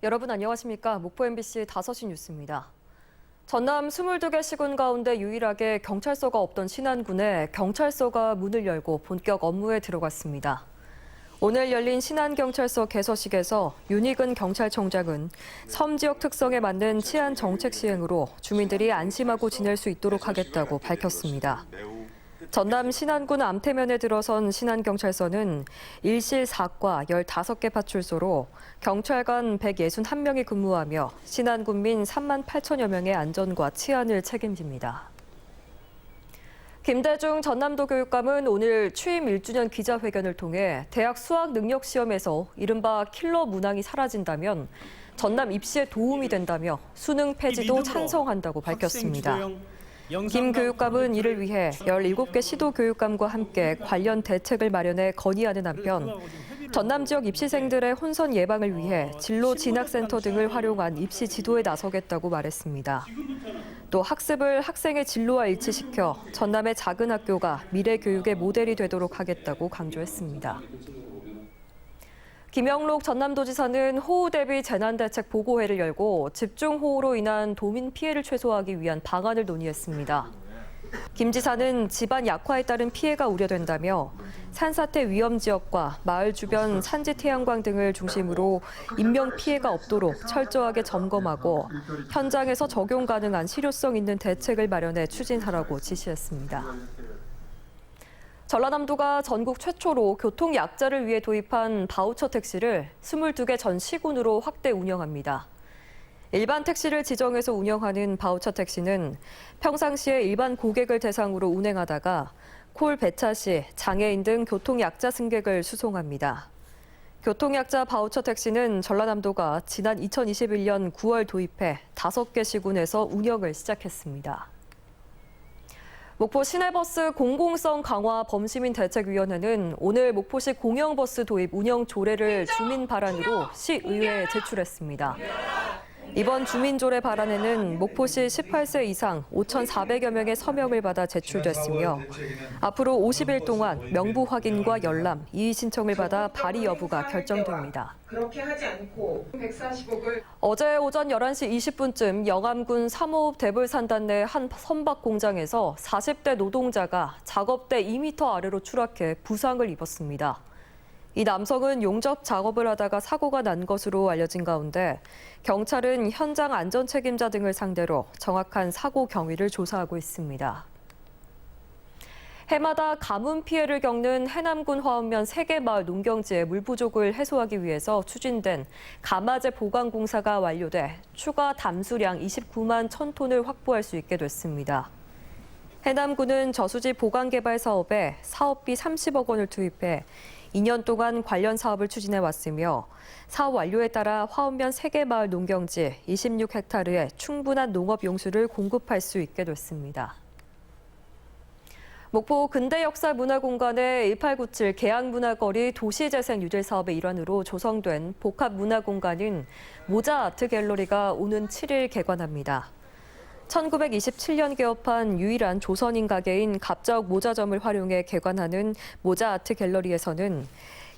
여러분 안녕하십니까? 목포 MBC 5시 뉴스입니다. 전남 22개 시군 가운데 유일하게 경찰서가 없던 신안군에 경찰서가 문을 열고 본격 업무에 들어갔습니다. 오늘 열린 신안경찰서 개서식에서 윤희근 경찰청장은 섬 지역 특성에 맞는 치안 정책 시행으로 주민들이 안심하고 지낼 수 있도록 하겠다고 밝혔습니다. 전남 신안군 암태면에 들어선 신안경찰서는 일실 4과 15개 파출소로 경찰관 161명이 근무하며 신안군민 3만 8천여 명의 안전과 치안을 책임집니다. 김대중 전남도 교육감은 오늘 취임 1주년 기자회견을 통해 대학 수학 능력 시험에서 이른바 킬러 문항이 사라진다면 전남 입시에 도움이 된다며 수능 폐지도 찬성한다고 밝혔습니다. 김 교육감은 이를 위해 17개 시도 교육감과 함께 관련 대책을 마련해 건의하는 한편 전남 지역 입시생들의 혼선 예방을 위해 진로 진학센터 등을 활용한 입시 지도에 나서겠다고 말했습니다. 또 학습을 학생의 진로와 일치시켜 전남의 작은 학교가 미래 교육의 모델이 되도록 하겠다고 강조했습니다. 김영록 전남도지사는 호우 대비 재난대책 보고회를 열고 집중호우로 인한 도민 피해를 최소화하기 위한 방안을 논의했습니다. 김 지사는 집안 약화에 따른 피해가 우려된다며 산사태 위험 지역과 마을 주변 산지 태양광 등을 중심으로 인명 피해가 없도록 철저하게 점검하고 현장에서 적용 가능한 실효성 있는 대책을 마련해 추진하라고 지시했습니다. 전라남도가 전국 최초로 교통약자를 위해 도입한 바우처 택시를 22개 전 시군으로 확대 운영합니다. 일반 택시를 지정해서 운영하는 바우처 택시는 평상시에 일반 고객을 대상으로 운행하다가 콜 배차 시 장애인 등 교통약자 승객을 수송합니다. 교통약자 바우처 택시는 전라남도가 지난 2021년 9월 도입해 5개 시군에서 운영을 시작했습니다. 목포 시내버스 공공성 강화 범시민대책위원회는 오늘 목포시 공영버스 도입 운영 조례를 주민 발안으로 시의회에 제출했습니다. 이번 주민조례 발안에는 목포시 18세 이상 5,400여 명의 서명을 받아 제출됐으며 앞으로 50일 동안 명부 확인과 열람, 이의 신청을 받아 발의 여부가 결정됩니다. 그렇게 하지 않고 140억을 어제 오전 11시 20분쯤 영암군 3호읍 대불산단 내 한 선박 공장에서 40대 노동자가 작업대 2m 아래로 추락해 부상을 입었습니다. 이 남성은 용접 작업을 하다가 사고가 난 것으로 알려진 가운데 경찰은 현장 안전 책임자 등을 상대로 정확한 사고 경위를 조사하고 있습니다. 해마다 가뭄 피해를 겪는 해남군 화엄면 3개 마을 농경지의 물 부족을 해소하기 위해서 추진된 가마제 보강 공사가 완료돼 추가 담수량 29만 1,000톤을 확보할 수 있게 됐습니다. 해남군은 저수지 보강 개발 사업에 사업비 30억 원을 투입해 2년 동안 관련 사업을 추진해 왔으며 사업 완료에 따라 화엄면 3개 마을 농경지 26헥타르에 충분한 농업 용수를 공급할 수 있게 됐습니다. 목포 근대역사문화공간의 1897 계양문화거리 도시재생 유질 사업의 일환으로 조성된 복합문화공간인 모자아트 갤러리가 오는 7일 개관합니다. 1927년 개업한 유일한 조선인 가게인 갑자옥 모자점을 활용해 개관하는 모자아트 갤러리에서는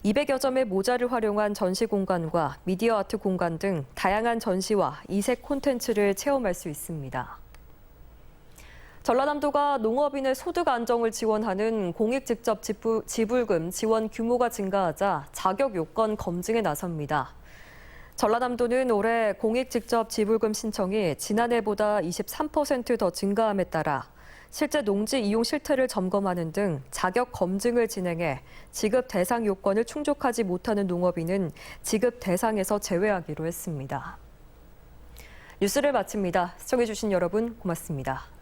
200여 점의 모자를 활용한 전시 공간과 미디어 아트 공간 등 다양한 전시와 이색 콘텐츠를 체험할 수 있습니다. 전라남도가 농업인의 소득 안정을 지원하는 공익직접 지불금 지원 규모가 증가하자 자격 요건 검증에 나섭니다. 전라남도는 올해 공익직접 지불금 신청이 지난해보다 23% 더 증가함에 따라 실제 농지 이용 실태를 점검하는 등 자격 검증을 진행해 지급 대상 요건을 충족하지 못하는 농업인은 지급 대상에서 제외하기로 했습니다. 뉴스를 마칩니다. 시청해주신 여러분 고맙습니다.